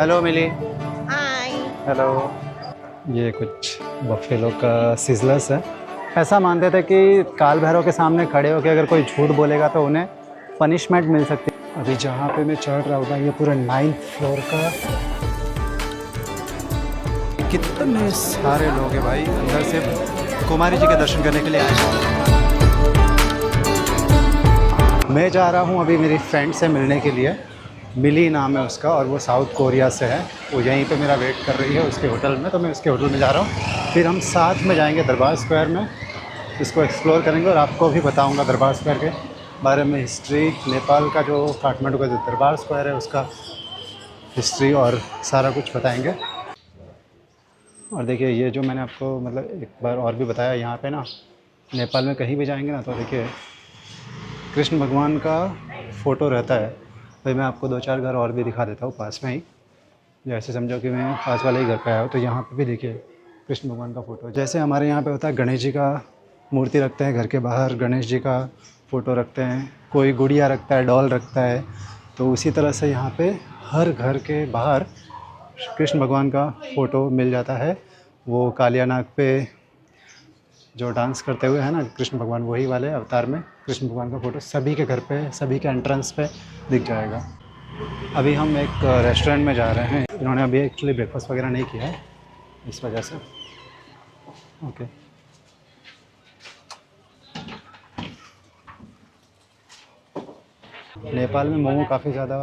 Hello मिली। हाय। Hello. ये कुछ buffalo का सिजलर्स है। ऐसा मानते थे कि काल भैरव के सामने खड़े होकर अगर कोई झूठ बोलेगा तो उन्हें पनिशमेंट मिल सकती है। अभी जहाँ पे मैं चढ़ रहा हूँ ये पूरा 9th फ्लोर का। कितने सारे लोग हैं भाई, अंदर से कुमारी जी के दर्शन करने के लिए आए हैं। मैं जा रहा हूँ अभी मेरी फ्रेंड से मिलने के लिए। मिली नाम है उसका और वो साउथ कोरिया से है। वो यहीं पे मेरा वेट कर रही है उसके होटल में, तो मैं उसके होटल में जा रहा हूँ। फिर हम साथ में जाएंगे दरबार स्क्वायर में, इसको एक्सप्लोर करेंगे और आपको भी बताऊँगा दरबार स्क्वायर के बारे में, हिस्ट्री, नेपाल का जो काठमांडू का जो दरबार स्क्वायर है उसका हिस्ट्री और सारा कुछ बताएंगे। और देखिए ये जो मैंने आपको मतलब एक बार और भी बताया, यहाँ पे ना नेपाल में कहीं भी जाएंगे ना तो देखिए कृष्ण भगवान का फ़ोटो रहता है। भाई मैं आपको 2-4 घर और भी दिखा देता हूँ पास में ही। जैसे समझो कि मैं पास वाले ही घर पे आया हूँ, तो यहाँ पे भी देखिए कृष्ण भगवान का फ़ोटो। जैसे हमारे यहाँ पे होता है गणेश जी का मूर्ति रखते हैं घर के बाहर, गणेश जी का फ़ोटो रखते हैं, कोई गुड़िया रखता है, डॉल रखता है। तो उसी तरह से यहाँ पे हर घर के बाहर कृष्ण भगवान का फ़ोटो मिल जाता है। वो कालिया नाग पे जो डांस करते हुए है ना कृष्ण भगवान, वही वाले अवतार में कृष्ण भगवान का फ़ोटो सभी के घर पे, सभी के एंट्रेंस पे दिख जाएगा। अभी हम एक रेस्टोरेंट में जा रहे हैं। इन्होंने अभी एक्चुअली ब्रेकफास्ट वगैरह नहीं किया है इस वजह से। ओके। नेपाल में मोमो काफ़ी ज़्यादा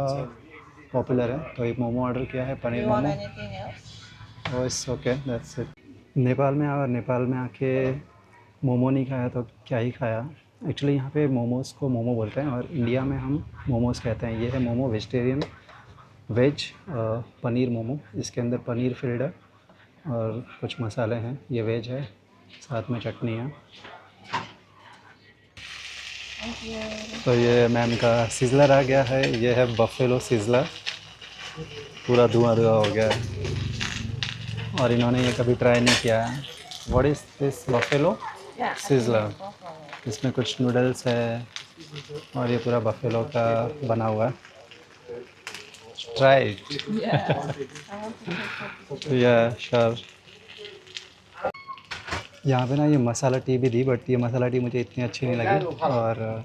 पॉपुलर है, तो एक मोमो ऑर्डर किया है, Do paneer you want momo. anything else? Oh it's okay, that's it. Nepal में और नेपाल में आके मोमो नहीं खाया तो क्या ही खाया। एक्चुअली यहाँ पे मोमोज़ को मोमो बोलते हैं और इंडिया में हम मोमोज़ कहते हैं। ये है मोमो वेजिटेरियन वेज पनीर मोमो। इसके अंदर पनीर फिल्ड है और कुछ मसाले हैं। ये वेज है, साथ में चटनी है। Thank you. तो ये मैम का सिज़लर आ गया है। ये है बफेलो सिज़लर, पूरा धुआं धुआं हो गया है और इन्होंने ये कभी ट्राई नहीं किया है। What is this buffalo Yeah, I can sizzler? make both of them. इसमें कुछ नूडल्स है और ये पूरा बफेलो का बना हुआ है। Try it. Yeah. I want to take what you या श्योर। यहाँ पे ना ये मसाला टी भी दी, बट ये मसाला टी मुझे इतनी अच्छी नहीं लगी और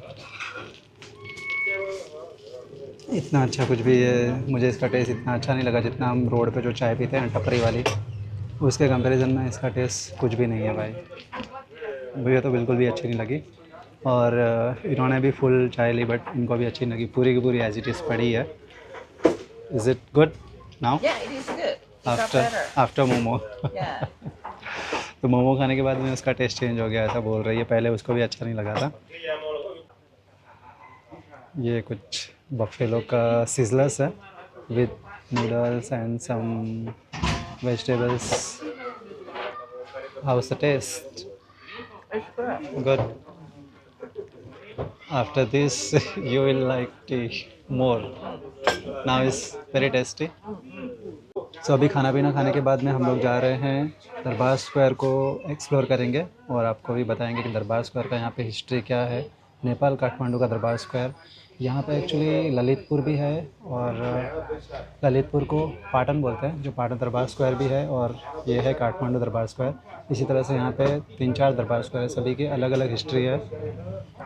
इतना अच्छा कुछ भी ये मुझे इसका टेस्ट इतना अच्छा नहीं लगा जितना हम रोड पे जो चाय पीते हैं ना टपरी वाली, उसके कंपैरिजन में इसका टेस्ट कुछ भी नहीं है भाई। मुझे तो बिल्कुल भी अच्छी नहीं लगी। और इन्होंने भी फुल चाय ली बट इनको भी अच्छी नहीं लगी, पूरी की पूरी एज इट इज़ पड़ी है। Is it good now Yeah, it is good. It got after better. After momo? Yeah. तो मोमो खाने के बाद में उसका टेस्ट चेंज हो गया ऐसा बोल रही है, पहले उसको भी अच्छा नहीं लगा था। ये कुछ बफेलो का सिजलर्स है with noodles and some vegetables. How is the taste? It's good. Good. After this you will like tea more. Now is very tasty. So अभी खाना पीना खाने के बाद में हम लोग जा रहे हैं दरबार स्क्वायर को एक्सप्लोर करेंगे और आपको भी बताएंगे कि दरबार स्क्वायर का यहाँ पे हिस्ट्री क्या है। नेपाल काठमांडू का दरबार स्क्वायर। यहाँ पे एक्चुअली ललितपुर भी है और ललितपुर को पाटन बोलते हैं, जो पाटन दरबार स्क्वायर भी है, और ये है काठमांडू दरबार स्क्वायर। इसी तरह से यहाँ पे 3-4 दरबार स्क्वायर है, सभी की अलग अलग हिस्ट्री है।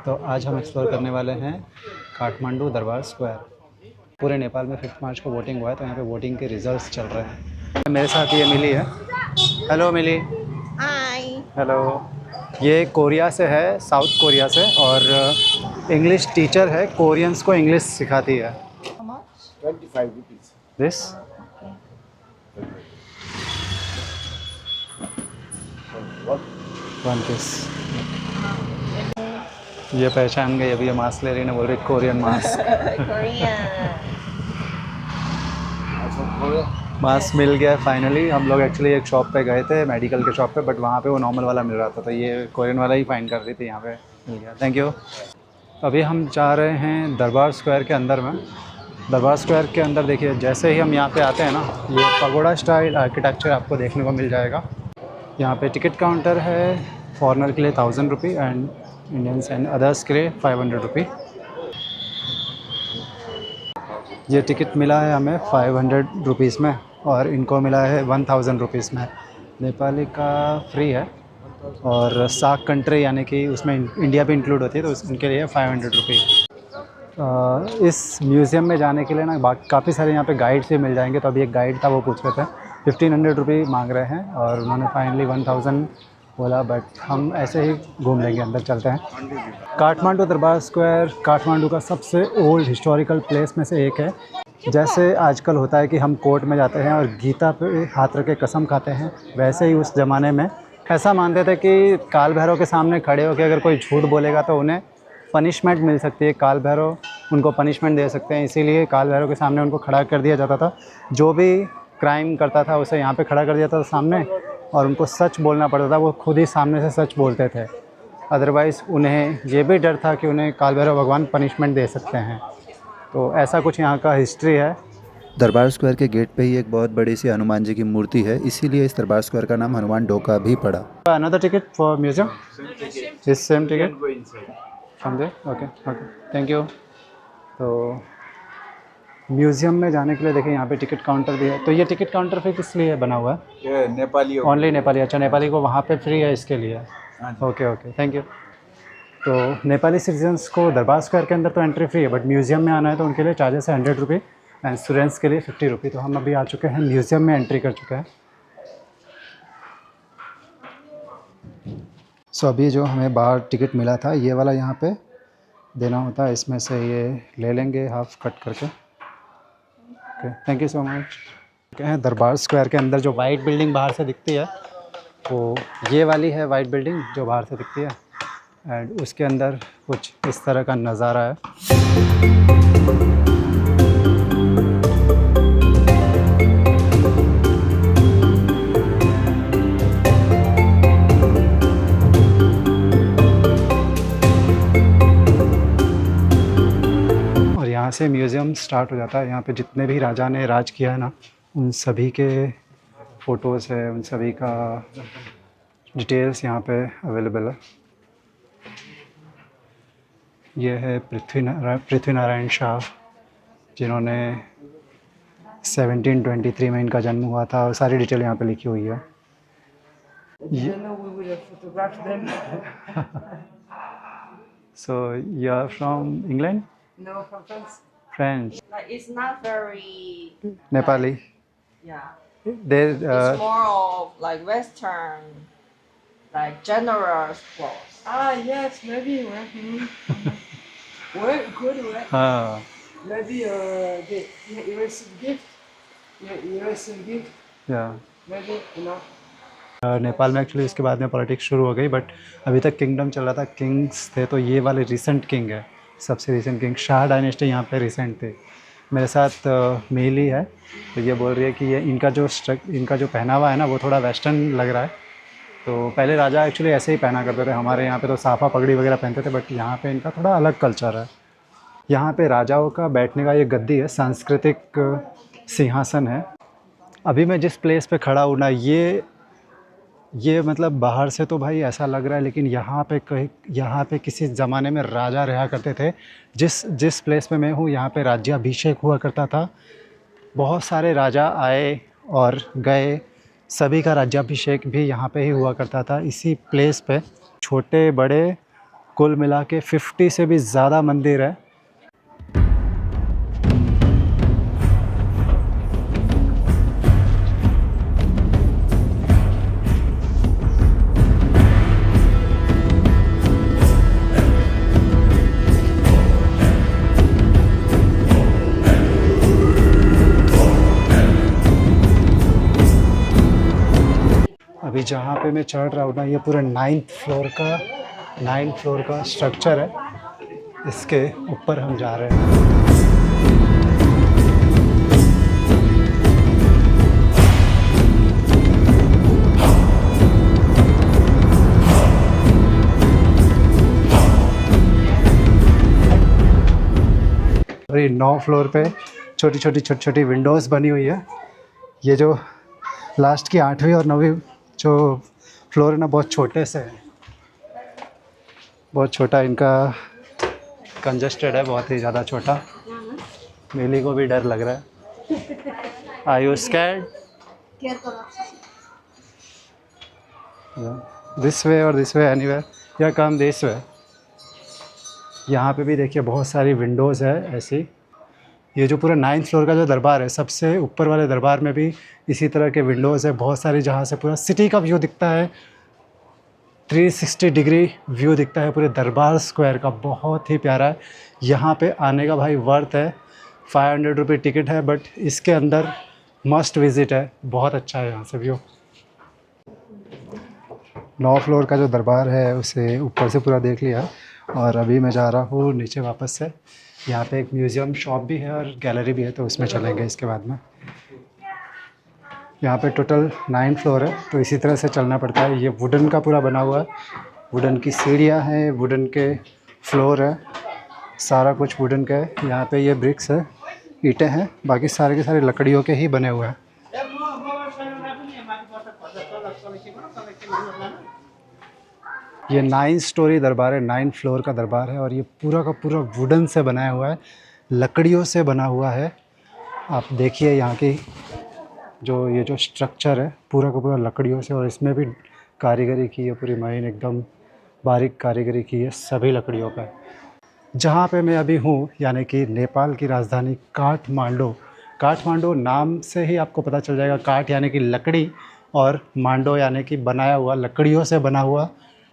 तो आज हम एक्सप्लोर करने वाले हैं काठमांडू दरबार स्क्वायर। पूरे नेपाल में 5 मार्च को वोटिंग हुआ है, तो यहाँ पे वोटिंग के रिजल्ट्स चल रहे हैं। मेरे साथ ये मिली है। हेलो मिली। Hi. हेलो। ये कोरिया से है, साउथ कोरिया से, और इंग्लिश टीचर है, कोरियंस को इंग्लिश सिखाती है। How much? 25 rupees. This Okay. What? 1 piece. ये पहचान गई, अभी ये मास्क ले रही है ना, बोल रही Korean mask. Korean. I'm from Korea. Mask मिल गया फाइनली। हम लोग एक्चुअली एक शॉप पे गए थे, मेडिकल के शॉप पे, बट वहाँ पे वो नॉर्मल वाला मिल रहा था, तो ये कोरियन वाला ही फाइन कर रही थी, यहाँ पे मिल गया। Thank you. अभी हम जा रहे हैं दरबार स्क्वायर के अंदर में। दरबार स्क्वायर के अंदर देखिए, जैसे ही हम यहाँ पे आते हैं ना, ये पगोड़ा स्टाइल आर्किटेक्चर आपको देखने को मिल जाएगा। यहाँ पे टिकट काउंटर है, फॉरनर के लिए 1000 rupee and Indians and others के लिए 500 रुपी। ये टिकट मिला है हमें 500 रुपीज़ में और इनको मिला है 1000 रुपीज़ में। नेपाली का फ्री है और सार्क कंट्री यानी कि उसमें इंडिया भी इंक्लूड होती है तो उनके लिए 500 रुपीज़। इस म्यूज़ियम में जाने के लिए ना काफ़ी सारे यहाँ पे गाइड्स भी मिल जाएंगे। तो अभी एक गाइड था, वो पूछ रहे थे 1500 रुपये मांग रहे हैं और उन्होंने फाइनली 1000 बोला, बट हम ऐसे ही घूम लेंगे, अंदर चलते हैं। काठमांडू दरबार स्क्वायर काठमांडू का सबसे ओल्ड हिस्टोरिकल प्लेस में से एक है। जैसे आजकल होता है कि हम कोर्ट में जाते हैं और गीता पे हाथ रख के कसम खाते हैं, वैसे ही उस ज़माने में ऐसा मानते थे कि काल भैरव के सामने खड़े होकर अगर कोई झूठ बोलेगा तो उन्हें पनिशमेंट मिल सकती है, काल भैरव उनको पनिशमेंट दे सकते हैं। इसीलिए काल भैरव के सामने उनको खड़ा कर दिया जाता था। जो भी क्राइम करता था उसे यहाँ पे खड़ा कर दिया था सामने और उनको सच बोलना पड़ता था। वो खुद ही सामने से सच बोलते थे, अदरवाइज़ उन्हें ये भी डर था कि उन्हें काल भैरव भगवान पनिशमेंट दे सकते हैं। तो ऐसा कुछ यहाँ का हिस्ट्री है। दरबार स्क्वायर के गेट पे ही एक बहुत बड़ी सी हनुमान जी की मूर्ति है, इसीलिए इस दरबार स्क्वायर का नाम हनुमान डोका भी पड़ा। Another ticket for museum? Is same ticket? From there? Okay, okay. Thank you. तो म्यूज़ियम में जाने के लिए देखिए यहाँ पे टिकट काउंटर भी है। तो ये टिकट काउंटर फिर किस लिए बना हुआ है? ये नेपाली ओनली नेपाली। अच्छा, नेपाली को वहाँ पे फ्री है इसके लिए। Okay okay, thank you. तो नेपाली सिटीजन्स को दरबार स्क्वायर के अंदर तो एंट्री फ्री है, बट म्यूज़ियम में आना है तो उनके लिए चार्जेस है 100 रुपये एंड स्टूडेंट्स के लिए 50 रुपये। तो हम अभी आ चुके हैं म्यूज़ियम में, एंट्री कर चुके हैं। सो अभी जो हमें बाहर टिकट मिला था ये वाला यहाँ पे देना होता है, इसमें से ये ले लेंगे हाफ कट करके। Okay, thank you so much. दरबार स्क्वायर के अंदर जो वाइट बिल्डिंग बाहर से दिखती है वो ये वाली है, वाइट बिल्डिंग जो बाहर से दिखती है, एंड उसके अंदर कुछ इस तरह का नज़ारा है। यहाँ से म्यूज़ियम स्टार्ट हो जाता है। यहाँ पे जितने भी राजा ने राज किया है ना, उन सभी के फ़ोटोज़ है, उन सभी का डिटेल्स यहाँ पे अवेलेबल है। ये है पृथ्वीनारायण शाह, जिन्होंने 1723 में इनका जन्म हुआ था और सारी डिटेल यहाँ पे लिखी हुई है। So you are from England? No, from France. French. Like it's not very Nepali. yeah. There. It's more of like Western, like generous clothes. Ah, yes, maybe. Well, good, right? हाँ, Maybe you receive gift. You receive gift. या Maybe, you know. Nepal में actually इसके बाद में politics शुरू हो गई, but अभी तक किंगडम चल रहा था, किंग्स थे। तो ये वाले रिसेंट किंग है, सबसे रिसेंट किंग। शाह डायनेस्टी यहाँ पे रिसेंट थे। मेरे साथ मेली है, तो ये बोल रही है कि ये इनका जो पहनावा है ना वो थोड़ा वेस्टर्न लग रहा है। तो पहले राजा एक्चुअली ऐसे ही पहना करते थे, हमारे यहाँ पे तो साफा पगड़ी वगैरह पहनते थे, बट यहाँ पे इनका थोड़ा अलग कल्चर है। यहाँ पे राजाओं का बैठने का ये गद्दी है, सांस्कृतिक सिंहासन है। अभी मैं जिस प्लेस पे खड़ा हूँ ना, ये मतलब बाहर से तो भाई ऐसा लग रहा है, लेकिन यहाँ पे किसी ज़माने में राजा रहा करते थे। जिस प्लेस पे मैं हूँ यहाँ पे राज्याभिषेक हुआ करता था। बहुत सारे राजा आए और गए, सभी का राज्याभिषेक भी यहाँ पे ही हुआ करता था, इसी प्लेस पे। छोटे बड़े कुल मिला के 50 से भी ज़्यादा मंदिर है। अभी जहाँ पे मैं चढ़ रहा हूँ ना, ये पूरा 9th फ्लोर का स्ट्रक्चर है। इसके ऊपर हम जा रहे हैं। अरे 9 फ्लोर पे छोटी विंडोज़ बनी हुई है। ये जो लास्ट की 8वीं और 9वीं जो फ्लोर है ना, बहुत छोटे से है, बहुत छोटा। इनका कंजस्टेड है, बहुत ही ज़्यादा छोटा। मिली को भी डर लग रहा है। Are you scared? This way और दिस वे एनीवेयर, या कम दिस वे। यहाँ पे भी देखिए बहुत सारी विंडोज़ है ऐसी। ये जो पूरा 9th फ्लोर का जो दरबार है, सबसे ऊपर वाले दरबार में भी इसी तरह के विंडोज़ है बहुत सारी, जहाँ से पूरा सिटी का व्यू दिखता है। 360 डिग्री व्यू दिखता है पूरे दरबार स्क्वायर का, बहुत ही प्यारा है। यहाँ पे आने का भाई वर्थ है। 500 रुपये टिकट है, बट इसके अंदर मस्ट विज़िट है, बहुत अच्छा है यहाँ से व्यू। 9 फ्लोर का जो दरबार है उसे ऊपर से पूरा देख लिया, और अभी मैं जा रहा हूँ नीचे वापस से। यहाँ पे एक म्यूज़ियम शॉप भी है और गैलरी भी है, तो उसमें चलेंगे इसके बाद में। यहाँ पे टोटल 9 फ्लोर है, तो इसी तरह से चलना पड़ता है। ये वुडन का पूरा बना हुआ है, वुडन की सीढ़ियाँ हैं, वुडन के फ्लोर है, सारा कुछ वुडन का है। यहाँ पे ये ब्रिक्स है, ईंटें हैं, बाकी सारे के सारे लकड़ियों के ही बने हुए हैं। ये 9 स्टोरी दरबार है, 9 फ्लोर का दरबार है, और ये पूरा का पूरा वुडन से बनाया हुआ है, लकड़ियों से बना हुआ है। आप देखिए यहाँ की ये जो स्ट्रक्चर है पूरा का पूरा लकड़ियों से, और इसमें भी कारीगरी की है पूरी महीन, एकदम बारीक कारीगरी की है सभी लकड़ियों पर। जहाँ पे मैं अभी हूँ यानी कि नेपाल की राजधानी काठमांडू। काठमांडू नाम से ही आपको पता चल जाएगा, काठ यानी कि लकड़ी और मांडो यानी कि बनाया हुआ, लकड़ियों से बना हुआ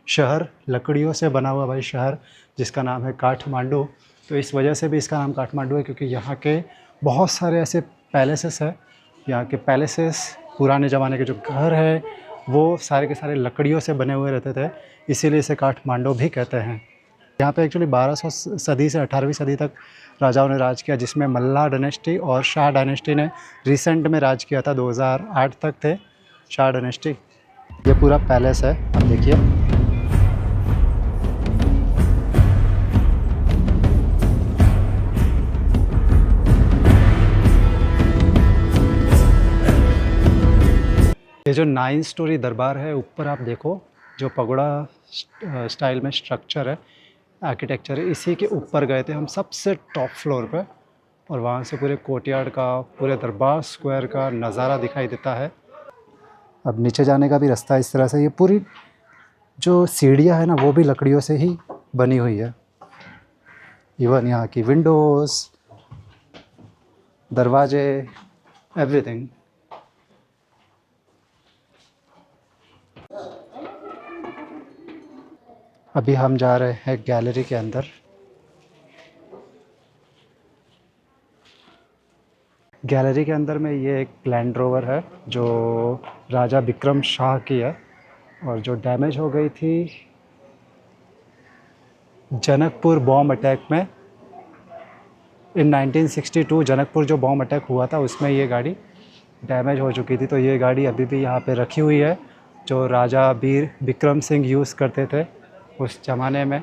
शहर, लकड़ियों से बना हुआ भाई शहर, जिसका नाम है काठमांडू। तो इस वजह से भी इसका नाम काठमांडू है, क्योंकि यहाँ के बहुत सारे ऐसे पैलेसेस हैं। यहाँ के पैलेसेस, पुराने ज़माने के जो घर है, वो सारे के सारे लकड़ियों से बने हुए रहते थे, इसीलिए इसे काठमांडू भी कहते हैं। यहाँ पे एक्चुअली 1200 सदी से 18वीं सदी तक राजाओं ने राज किया, जिसमें मल्लाह डायनेस्टी और शाह डायनेस्टी ने रिसेंट में राज किया था। 2008 तक थे शाह डायनेस्टी। ये पूरा पैलेस है, आप देखिए। ये जो 9 स्टोरी दरबार है, ऊपर आप देखो जो पगोड़ा स्टाइल में स्ट्रक्चर है, आर्किटेक्चर है, इसी के ऊपर गए थे हम सबसे टॉप फ्लोर पे, और वहाँ से पूरे कोर्टयार्ड का, पूरे दरबार स्क्वायर का नज़ारा दिखाई देता है। अब नीचे जाने का भी रास्ता इस तरह से, ये पूरी जो सीढ़ियाँ है ना वो भी लकड़ियों से ही बनी हुई है। इवन यहाँ की विंडोज़, दरवाजे, एवरीथिंग। अभी हम जा रहे हैं गैलरी के अंदर। गैलरी के अंदर में ये एक लैंड रोवर है जो राजा विक्रम शाह की है, और जो डैमेज हो गई थी जनकपुर बॉम्ब अटैक में। इन 1962 जनकपुर जो बॉम्ब अटैक हुआ था उसमें ये गाड़ी डैमेज हो चुकी थी। तो ये गाड़ी अभी भी यहाँ पे रखी हुई है, जो राजा वीर विक्रम सिंह यूज़ करते थे उस ज़माने में।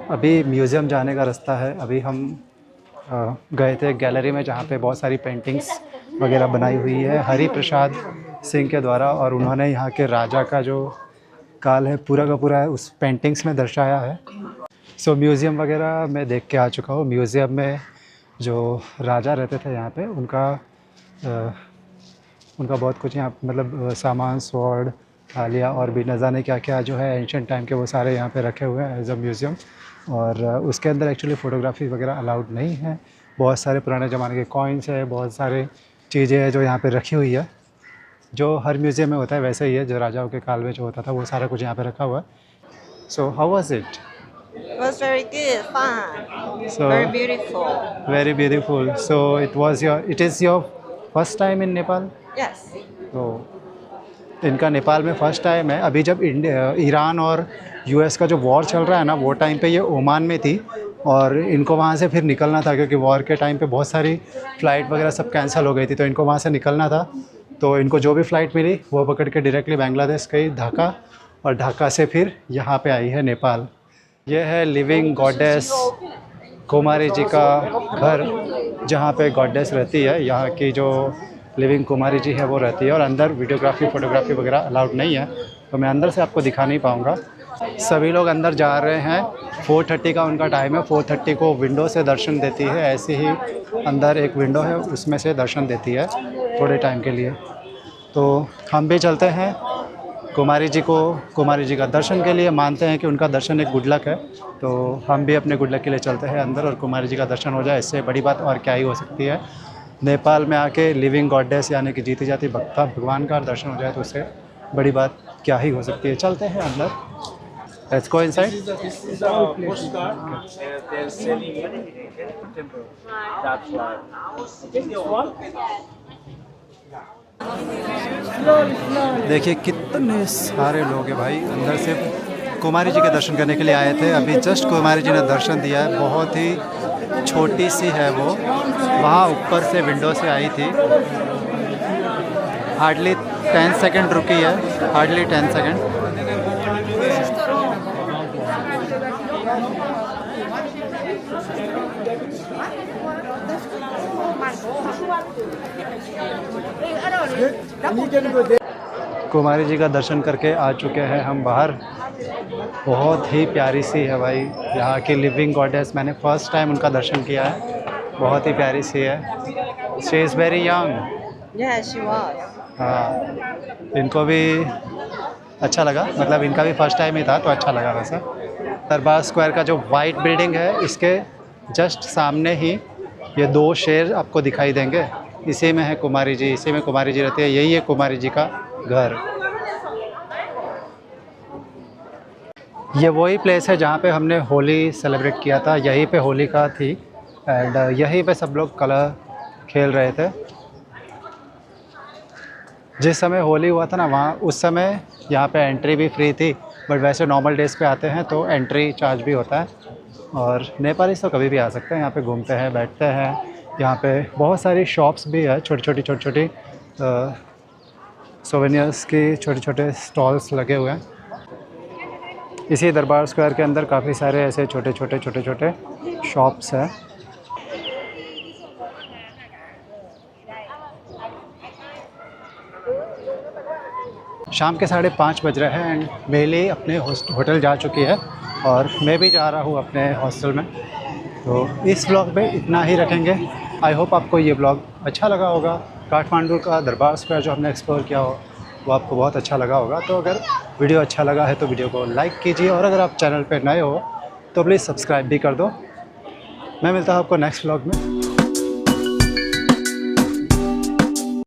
अभी म्यूज़ियम जाने का रास्ता है। अभी हम गए थे गैलरी में, जहाँ पे बहुत सारी पेंटिंग्स वगैरह बनाई हुई है हरि प्रसाद सिंह के द्वारा, और उन्होंने यहाँ के राजा का जो काल है पूरा का पूरा उस पेंटिंग्स में दर्शाया है। सो म्यूज़ियम वगैरह मैं देख के आ चुका हूँ। म्यूज़ियम में जो राजा रहते थे यहाँ पे, उनका बहुत कुछ यहाँ मतलब सामान, स्वॉर्ड, थालियाँ और भी न जाने क्या क्या जो है एंशिएंट टाइम के, वो सारे यहाँ पे रखे हुए हैं एज अ म्यूज़ियम। और उसके अंदर एक्चुअली फ़ोटोग्राफी वगैरह अलाउड नहीं है। बहुत सारे पुराने ज़माने के कॉइन्स है, बहुत सारे चीज़ें हैं जो यहाँ पे रखी हुई है, जो हर म्यूज़ियम में होता है वैसे ही है, जो राजाओं के काल में जो होता था वो सारा कुछ यहाँ पे रखा हुआ है। So how was it? It was very good, fun, So very beautiful. very beautiful. So it is your first time in Nepal? Yes. तो इनका नेपाल में फ़र्स्ट टाइम है। अभी जब ईरान और यूएस का जो वॉर चल रहा है ना, वो टाइम पे ये ओमान में थी, और इनको वहाँ से फिर निकलना था, क्योंकि वॉर के टाइम पे बहुत सारी फ़्लाइट वगैरह सब कैंसिल हो गई थी, तो इनको वहाँ से निकलना था। तो इनको जो भी फ़्लाइट मिली वो पकड़ के डायरेक्टली बांग्लादेश गई ढाका, और ढाका से फिर यहाँ पे आई है नेपाल। ये है लिविंग गॉडेस कुमारी जी का घर, जहाँ पे गॉडेस रहती है। यहाँ की जो लिविंग कुमारी जी है वो रहती है, और अंदर वीडियोग्राफी फ़ोटोग्राफी वगैरह अलाउड नहीं है, तो मैं अंदर से आपको दिखा नहीं पाऊँगा। सभी लोग अंदर जा रहे हैं, 4:30 का उनका टाइम है, 4:30 को विंडो से दर्शन देती है, ऐसे ही अंदर एक विंडो है उसमें से दर्शन देती है थोड़े टाइम के लिए। तो हम भी चलते हैं कुमारी जी का दर्शन के लिए, मानते हैं कि उनका दर्शन एक गुड लक है, तो हम भी अपने गुड लक के लिए चलते हैं अंदर और कुमारी जी का दर्शन हो जाए, इससे बड़ी बात और क्या ही हो सकती है। नेपाल में आके लिविंग गॉडेस यानी कि जीती जाती भगवान का दर्शन हो जाए तो उससे बड़ी बात क्या ही हो सकती है। चलते हैं अंदर, let's go inside. This is a postcard. They're selling it in temple. That's why. This one. देखिए कितने सारे लोग हैं भाई, अंदर से कुमारी जी के दर्शन करने के लिए आए थे। अभी जस्ट कुमारी जी ने दर्शन दिया है, बहुत ही छोटी सी है वो, वहाँ ऊपर से विंडो से आई थी, हार्डली 10 सेकंड रुकी है, हार्डली 10 सेकंड। कुमारी जी का दर्शन करके आ चुके हैं हम बाहर। बहुत ही प्यारी सी है भाई यहाँ की लिविंग गॉडेस, मैंने फ़र्स्ट टाइम उनका दर्शन किया है, बहुत ही प्यारी सी है। She is very young. Yeah, she was. हाँ, इनको भी अच्छा लगा, मतलब इनका भी फर्स्ट टाइम ही था तो अच्छा लगा। वैसे दरबार स्क्वायर का जो वाइट बिल्डिंग है, इसके जस्ट सामने ही ये 2 शेर आपको दिखाई देंगे, इसी में है कुमारी जी, इसी में कुमारी जी रहती है, यही है कुमारी जी का घर। ये वही प्लेस है जहाँ पे हमने होली सेलिब्रेट किया था, यहीं पे होली का थी, एंड यहीं पे सब लोग कलर खेल रहे थे। जिस समय होली हुआ था ना, वहाँ उस समय यहाँ पे एंट्री भी फ्री थी, बट वैसे नॉर्मल डेज़ पे आते हैं तो एंट्री चार्ज भी होता है। और नेपाली तो कभी भी आ सकते हैं, यहाँ पे घूमते हैं, बैठते हैं। यहाँ पे बहुत सारी शॉप्स भी है, छोटी छोटी सोवेनियर्स की छोटे छोटे स्टॉल्स लगे हुए हैं। इसी दरबार स्क्वायर के अंदर काफ़ी सारे ऐसे छोटे छोटे शॉप्स हैं। शाम के 5:30 बज रहे हैं एंड मेली अपने होटल जा चुकी है और मैं भी जा रहा हूँ अपने हॉस्टल में। तो इस व्लॉग में इतना ही रखेंगे। आई होप आपको ये व्लॉग अच्छा लगा होगा। काठमांडू का दरबार स्क्वायर जो हमने एक्सप्लोर किया हो वो आपको बहुत अच्छा लगा होगा। तो अगर वीडियो अच्छा लगा है तो वीडियो को लाइक कीजिए, और अगर आप चैनल पर नए हो तो प्लीज़ सब्सक्राइब भी कर दो। मैं मिलता हूँ आपको नेक्स्ट व्लॉग में।